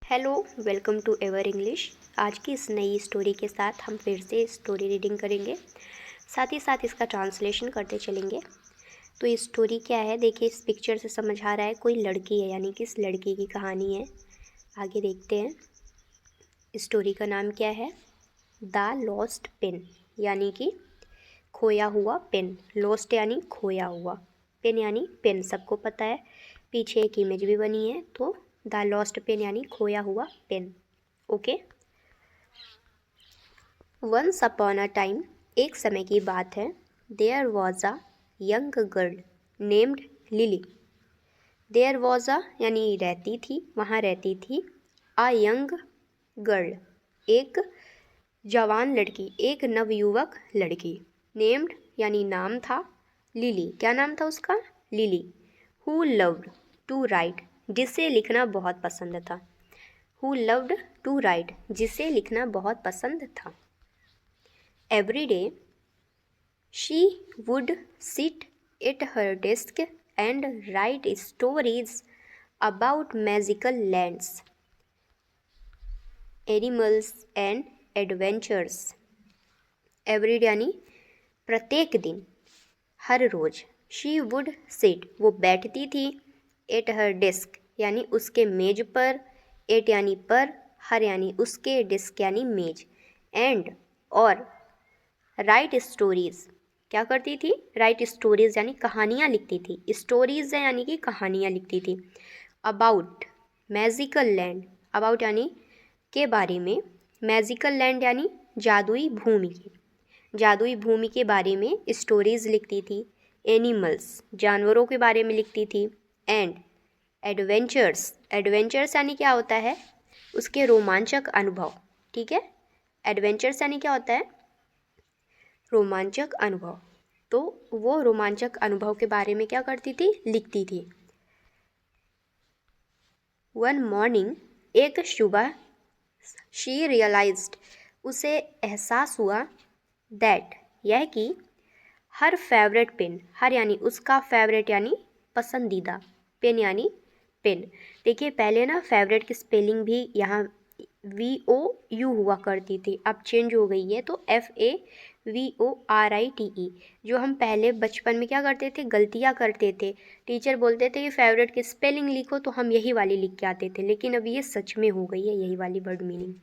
Hello, welcome to ever English. आज की इस नई स्टोरी के साथ हम फिर से स्टोरी रीडिंग करेंगे, साथ ही साथ इसका ट्रांसलेशन करते चलेंगे। तो ये स्टोरी क्या है, देखिए इस पिक्चर से समझ आ रहा है कोई लड़की है, यानी कि इस लड़की की कहानी है। आगे देखते हैं। स्टोरी का नाम क्या है? द लॉस्ट पेन, यानी कि खोया हुआ पेन। लॉस्ट यानी खोया हुआ, पेन यानी पेन, सबको पता है। पीछे एक इमेज भी बनी है, तो द लॉस्ट पेन यानी खोया हुआ pen. Okay. Once upon a time, एक समय की बात है। There was a young girl named Lily. There was a यानी रहती थी, वहाँ रहती थी। अ यंग गर्ल, एक जवान लड़की, एक नवयुवक लड़की। नेम्ड यानी नाम था। लिली, क्या नाम था उसका? Lily. Who loved to write, जिसे लिखना बहुत पसंद था। हु लव्ड टू राइट, जिसे लिखना बहुत पसंद था। Every day she would sit at her desk and right stories about magical lands, animals and adventures. Everyday यानी प्रत्येक दिन, हर रोज। शी वुड सिट, वो बैठती थी। एट हर डेस्क यानी उसके मेज पर। एट यानी पर, हर यानी उसके, डेस्क यानी मेज। एंड और राइट स्टोरीज, क्या करती थी? राइट स्टोरीज यानी कहानियाँ लिखती थी। स्टोरीज है यानी कि कहानियाँ लिखती थी। अबाउट मैजिकल लैंड, अबाउट यानी के बारे में। मैजिकल लैंड यानी जादुई भूमि की, जादुई भूमि के बारे में स्टोरीज लिखती थी। एनिमल्स, जानवरों के बारे में लिखती थी। एंड एडवेंचर्स, एडवेंचर्स यानी क्या होता है? उसके रोमांचक अनुभव। ठीक है, एडवेंचर्स यानी क्या होता है? रोमांचक अनुभव। तो वो रोमांचक अनुभव के बारे में क्या करती थी? लिखती थी। वन मॉर्निंग, एक सुबह, शी रियलाइज्ड, उसे एहसास हुआ। दैट, यह कि हर फेवरेट पेन, हर यानी उसका, फेवरेट यानी पसंदीदा, पेन यानी पेन। देखिए पहले ना फेवरेट की स्पेलिंग भी यहाँ VOU हुआ करती थी, अब चेंज हो गई है तो FAVORITE। जो हम पहले बचपन में क्या करते थे, गलतियाँ करते थे। टीचर बोलते थे कि फेवरेट की स्पेलिंग लिखो, तो हम यही वाली लिख के आते थे, लेकिन अब ये सच में हो गई है यही वाली वर्ड मीनिंग।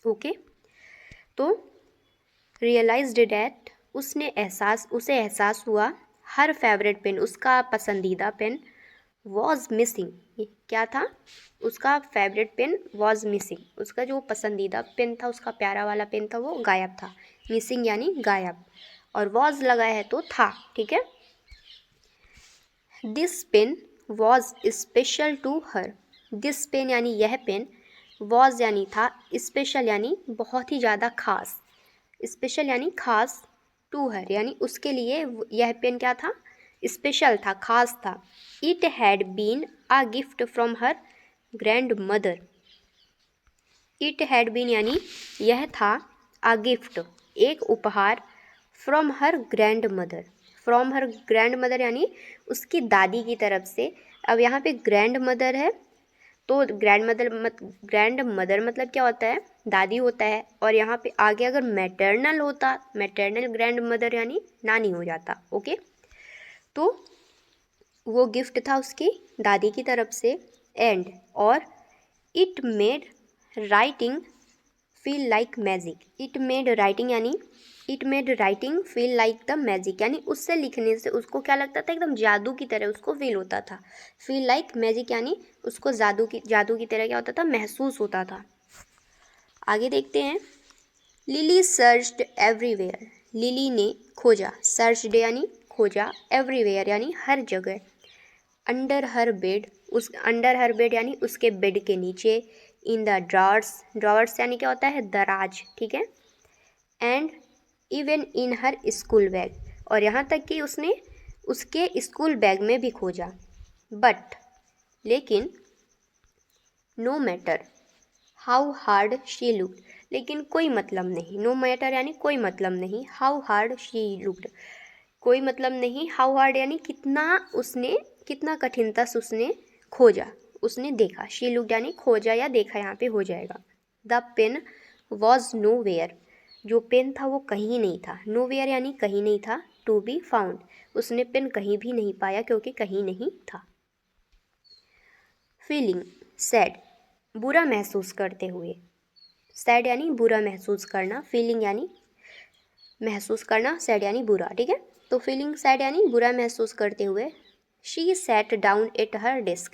ओके, तो रियलाइज्ड डैट, उसे एहसास हुआ। हर फेवरेट पेन, उसका पसंदीदा पेन। वॉज मिसिंग, क्या था? उसका फेवरेट पेन वॉज मिसिंग, उसका जो पसंदीदा पेन था, उसका प्यारा वाला पेन था, वो गायब था। मिसिंग यानी गायब, और वॉज लगा है तो था। ठीक है। This pen was special to her, this pen यानी यह पेन, वॉज यानी था, स्पेशल यानी बहुत ही ज़्यादा खास, स्पेशल यानी खास, टू हर यानी उसके लिए यह पेन क्या था? स्पेशल था, खास था। It had been a gift from her grandmother. It had been यानी यह था, अ गिफ्ट एक उपहार, from her grandmother, from her grandmother यानी उसकी दादी की तरफ से। अब यहाँ पे ग्रैंड मदर है, तो ग्रैंड मदर मतलब क्या होता है? दादी होता है। और यहाँ पे आगे अगर मैटरनल होता, मैटरनल ग्रैंड मदर यानी नानी हो जाता। ओके, तो वो गिफ्ट था उसकी दादी की तरफ से। एंड और it made writing feel like magic, it made writing यानी it made writing feel like the magic, यानी उससे लिखने से उसको क्या लगता था? एकदम जादू की तरह उसको फील होता था। फील लाइक मैजिक यानी उसको जादू की तरह क्या होता था? महसूस होता था। आगे देखते हैं। लिली सर्च्ड एवरीवेयर, लिली ने खोजा, सर्च्ड यानी खोजा, एवरीवेयर यानी हर जगह। अंडर हर बेड, उस अंडर हर बेड यानी उसके बेड के नीचे। इन द ड्रॉर्स, ड्रॉर्स यानी क्या होता है? दराज। ठीक है। And even in her school bag, और यहाँ तक कि उसने उसके स्कूल बैग में भी खोजा। बट, लेकिन, no matter how hard she looked, लेकिन कोई मतलब नहीं। नो मैटर यानी कोई मतलब नहीं। हाउ हार्ड शी लुक्ड, कोई मतलब नहीं। हाउ हार्ड यानी कितना उसने, कितना कठिनता से उसने खोजा, उसने देखा, शी लुक्ड यानी खोजा या देखा यहाँ पे हो जाएगा। The pen was nowhere, जो पेन था वो कहीं नहीं था, नो वेयर यानी कहीं नहीं था, टू बी फाउंड, उसने पेन कहीं भी नहीं पाया क्योंकि कहीं नहीं था। फीलिंग सैड, बुरा महसूस करते हुए, सैड यानी बुरा महसूस करना, फीलिंग यानी महसूस करना, सैड यानी बुरा, ठीक है। तो फीलिंग सैड यानी बुरा महसूस करते हुए। She sat down at her desk,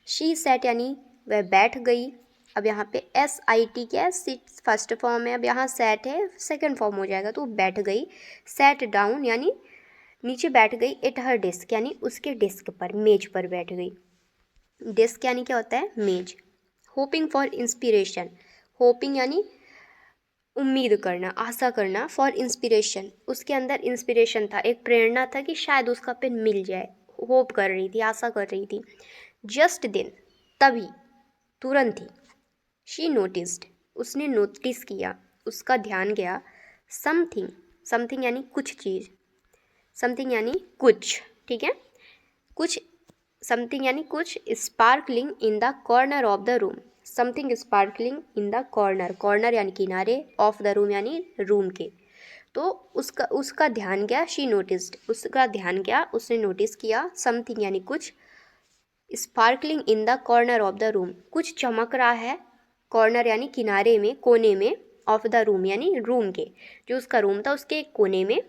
she set यानी वह बैठ गई। अब यहाँ पे SIT क्या है, सिट फर्स्ट फॉर्म है, अब यहाँ सैट है सेकंड फॉर्म हो जाएगा, तो बैठ गई। सैट डाउन यानी नीचे बैठ गई, एट हर डेस्क यानी उसके डेस्क पर, मेज पर बैठ गई। डेस्क यानी क्या होता है, मेज। होपिंग फॉर इंस्पिरेशन, होपिंग यानी उम्मीद करना, आशा करना, फॉर इंस्पिरेशन उसके अंदर इंस्पिरेशन था, एक प्रेरणा था कि शायद उसका पेन मिल जाए, होप कर रही थी, आशा कर रही थी। जस्ट देन तभी, तुरंत ही। शी नोटिस्ड उसने नोटिस किया, उसका ध्यान गया। समथिंग, समथिंग यानी कुछ चीज़, समथिंग यानी कुछ, ठीक है, कुछ, समथिंग यानी कुछ। Sparkling in the corner of the room, something sparkling in the corner, corner यानी किनारे, ऑफ द रूम यानी रूम के। तो उसका ध्यान गया, शी नोटिस्ड उसका ध्यान गया, उसने नोटिस किया। समथिंग यानी कुछ, sparkling in the corner of the room कुछ चमक रहा है, कॉर्नर यानी किनारे में, कोने में, ऑफ द रूम यानी रूम के, जो उसका रूम था उसके कोने में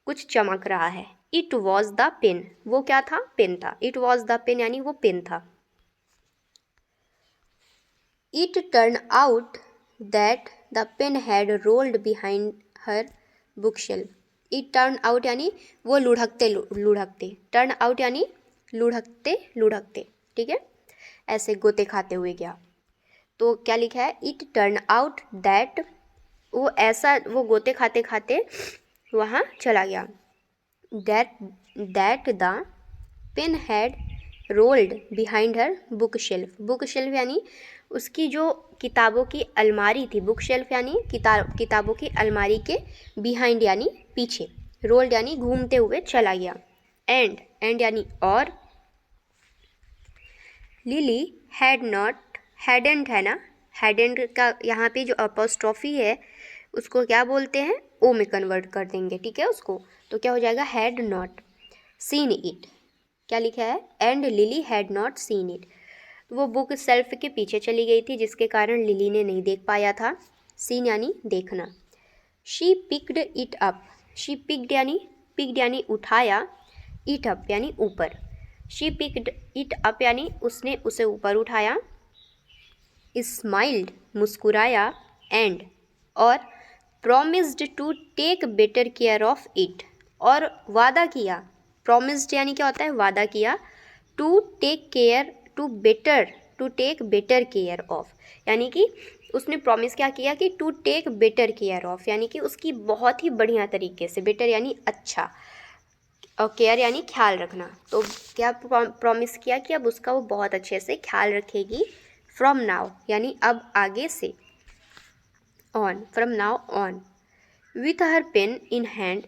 कुछ चमक रहा है। इट वॉज द पेन, वो क्या था, पेन था। इट वॉज द पेन यानी वो पेन था। It turn out that the pen had rolled behind her bookshelf, it turn out यानी वो लुढ़कते लुढ़कते, टर्न आउट यानी लुढ़कते लुढ़कते, ठीक है, ऐसे गोते खाते हुए गया। तो क्या लिखा है, इट टर्न आउट दैट, वो ऐसा, वो गोते खाते खाते वहाँ चला गया। That the pen had rolled behind her bookshelf, bookshelf यानी उसकी जो किताबों की अलमारी थी, बुक शेल्फ यानी किताबों की अलमारी के बिहाइंड यानी पीछे, रोल्ड यानी घूमते हुए चला गया। एंड यानी और। लिली हैडेंट है ना, हैडेंट का यहाँ पे जो अपोस्ट्रोफी है उसको क्या बोलते हैं, ओ में कन्वर्ट कर देंगे, ठीक है उसको, तो क्या हो जाएगा, हैड नॉट सीन इट। क्या लिखा है, and lily had not seen it, वो बुक सेल्फ के पीछे चली गई थी जिसके कारण लिली ने नहीं देख पाया था। सीन यानी देखना। She picked it up, she picked यानी उठाया, इट अप यानी ऊपर, शी पिक्ड इट अप यानी उसने उसे ऊपर उठाया। स्माइल्ड मुस्कुराया, एंड और promised to take better care of it, और वादा किया, प्रॉमिस्ड यानी क्या होता है, वादा किया, to take care, to take better care of, यानी कि उसने प्रॉमिस क्या किया कि to take better care of, यानी कि उसकी बहुत ही बढ़िया तरीके से, बेटर यानी अच्छा, और केयर यानी ख्याल रखना, तो क्या प्रॉमिस किया कि अब उसका वो बहुत अच्छे से ख्याल रखेगी। फ्रॉम नाउ यानी अब आगे से, on, from now on. With her pen in hand,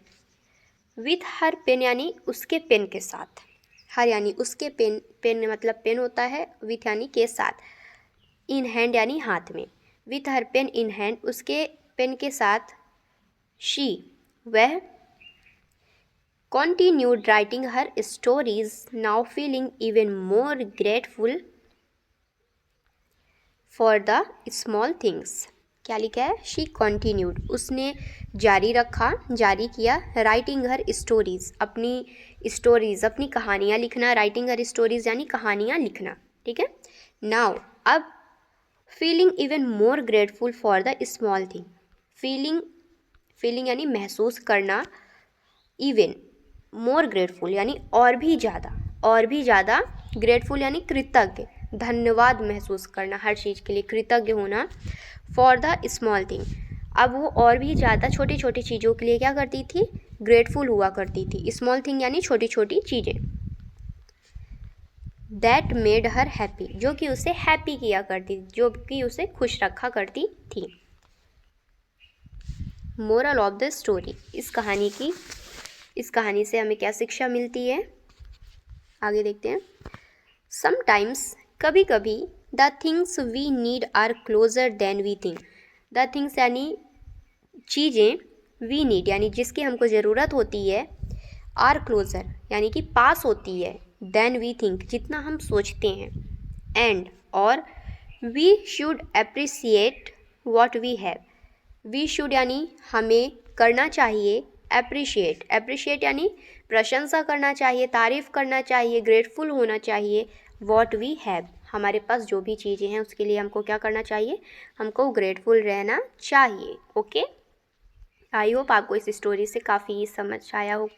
with her pen यानी उसके पेन के साथ, हर यानी उसके पेन, पेन मतलब पेन होता है, विथ यानी के साथ, इन हैंड यानी हाथ में, with her pen in hand उसके पेन के साथ। शी वह continued writing her stories, now feeling even more grateful for the small things। क्या लिखा है, शी continued उसने जारी रखा, जारी किया, राइटिंग हर स्टोरीज अपनी स्टोरीज, अपनी कहानियाँ लिखना, राइटिंग हर स्टोरीज यानी कहानियाँ लिखना, ठीक है। नाउ अब feeling even more grateful for the small thing, feeling यानी महसूस करना, इवन मोर ग्रेटफुल यानी और भी ज़्यादा, ग्रेटफुल यानी कृतज्ञ, धन्यवाद महसूस करना, हर चीज़ के लिए कृतज्ञ होना। फॉर द स्मॉल थिंग, अब वो और भी ज़्यादा छोटी छोटी चीज़ों के लिए क्या करती थी, ग्रेटफुल हुआ करती थी। स्मॉल थिंग यानी छोटी छोटी चीज़ें। दैट मेड हर हैप्पी, जो कि उसे हैप्पी किया करती, जो कि उसे खुश रखा करती थी। मोरल ऑफ द स्टोरी, इस कहानी से हमें क्या शिक्षा मिलती है, आगे देखते हैं। समटाइम्स कभी कभी the things we need are closer than we think. The things यानी चीज़ें, वी नीड यानी जिसकी हमको ज़रूरत होती है, आर क्लोजर यानी कि पास होती है, देन वी थिंक जितना हम सोचते हैं, एंड और we should appreciate what we have. We should यानी हमें करना चाहिए, अप्रिशिएट यानी प्रशंसा करना चाहिए, तारीफ़ करना चाहिए, ग्रेटफुल होना चाहिए, वॉट वी हैव हमारे पास जो भी चीज़ें हैं उसके लिए हमको क्या करना चाहिए, हमको ग्रेटफुल रहना चाहिए। ओके, आई होप आपको इस स्टोरी से काफ़ी समझ आया हो,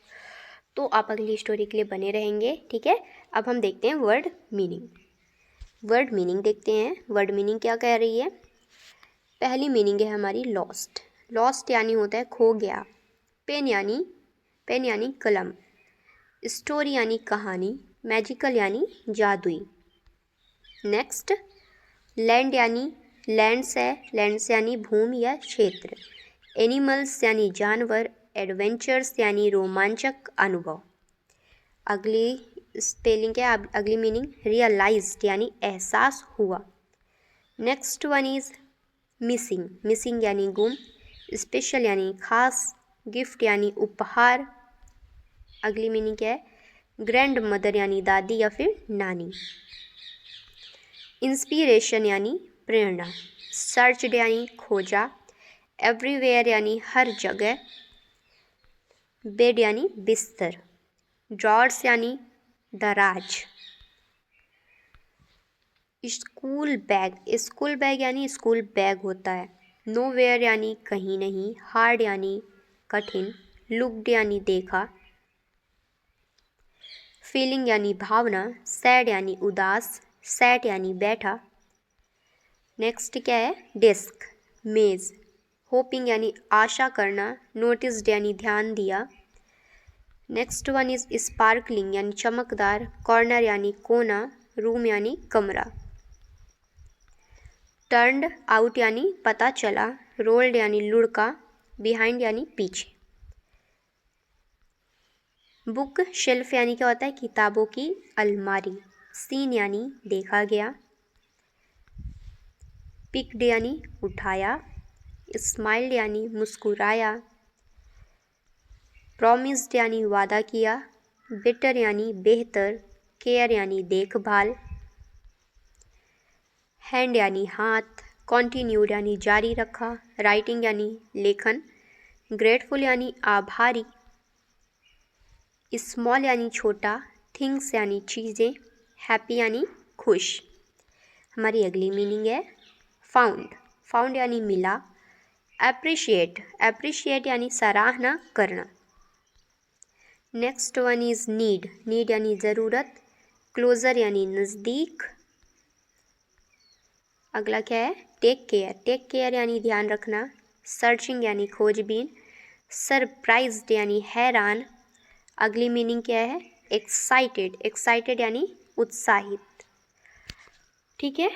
तो आप अगली स्टोरी के लिए बने रहेंगे। ठीक है, अब हम देखते हैं वर्ड मीनिंग। वर्ड मीनिंग देखते हैं, वर्ड मीनिंग क्या कह रही है। पहली मीनिंग है हमारी लॉस्ट। लॉस्ट यानी होता है खो गया। पेन यानी कलम। स्टोरी यानी कहानी। मैजिकल यानी जादुई। नेक्स्ट, लैंड यानी लैंड्स है, लैंड्स यानी भूमि या क्षेत्र। एनिमल्स यानी जानवर। एडवेंचर्स यानी रोमांचक अनुभव। अगली स्पेलिंग क्या है, अगली मीनिंग रियलाइज्ड यानी एहसास हुआ। Next one is missing. Missing यानी गुम। स्पेशल यानी खास। गिफ्ट यानी उपहार। अगली मीनिंग क्या है, ग्रैंड मदर यानी दादी या फिर नानी। इंस्पिरेशन यानी प्रेरणा। सर्च्ड यानी खोजा। एवरीवेयर यानी हर जगह। बेड यानी बिस्तर। ड्रॉर्स यानी दराज। स्कूल बैग यानी स्कूल बैग होता है। नोवेयर यानी कहीं नहीं। हार्ड यानी कठिन। लुक्ड यानी देखा। फीलिंग यानी भावना। सैड यानी उदास। सैट यानी बैठा। नेक्स्ट क्या है, डेस्क मेज। होपिंग यानी आशा करना। नोटिस्ड यानी ध्यान दिया। नेक्स्ट वन इज स्पार्कलिंग यानी चमकदार। कॉर्नर यानी कोना। रूम यानी कमरा। टर्न्ड आउट यानी पता चला। रोल्ड यानी लुढ़का। बिहाइंड यानी पीछे। बुक शेल्फ यानी क्या होता है, किताबों की अलमारी। सीन यानी देखा गया। पिक्ड यानी उठाया। स्माइल्ड यानी मुस्कुराया। प्रॉमिस्ड यानी वादा किया। बेटर यानी बेहतर। केयर यानी देखभाल। हैंड यानी हाथ। कॉन्टिन्यूड यानी जारी रखा। राइटिंग यानी लेखन। ग्रेटफुल यानी आभारी। स्मॉल यानी छोटा। थिंग्स यानी चीज़ें। हैप्पी यानी खुश। हमारी अगली मीनिंग है फाउंड यानी मिला। एप्रिशिएट यानी सराहना करना। नेक्स्ट वन इज नीड यानी ज़रूरत। क्लोजर यानी नज़दीक। अगला क्या है, टेक केयर यानी ध्यान रखना। सर्चिंग यानी खोजबीन। सरप्राइज्ड यानी हैरान। अगली मीनिंग क्या है, एक्साइटेड यानी उत्साहित। ठीक है,